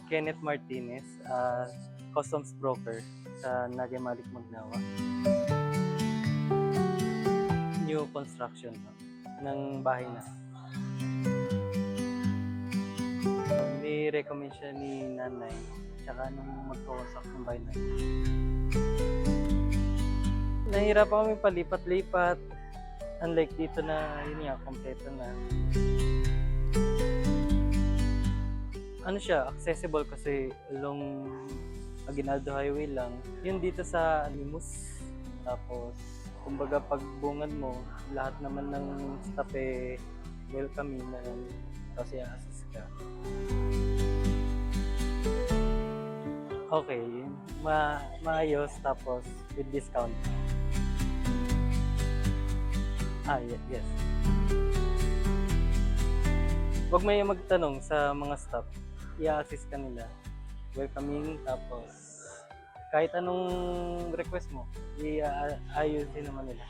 Kenneth Martinez, customs broker sa Nadia Malik Magnawa. New construction no, ng bahay na. Ni-recommend siya ni nanay tsaka nung magkawasak ng bahay na. Nahihirapan kami palipat-lipat. Unlike dito na yun nga, kompleto na. Ano siya, accessible kasi along Aguinaldo Highway lang. Yun dito sa Limus. Tapos, kumbaga pagbungad mo, lahat naman ng staff welcoming na rin. Tapos i-assist ka. Okay, maayos tapos with discount. Yes. Huwag may magtanong sa mga staff, i-assist ka nila. Welcoming, tapos kahit anong request mo, i-ayusin naman nila.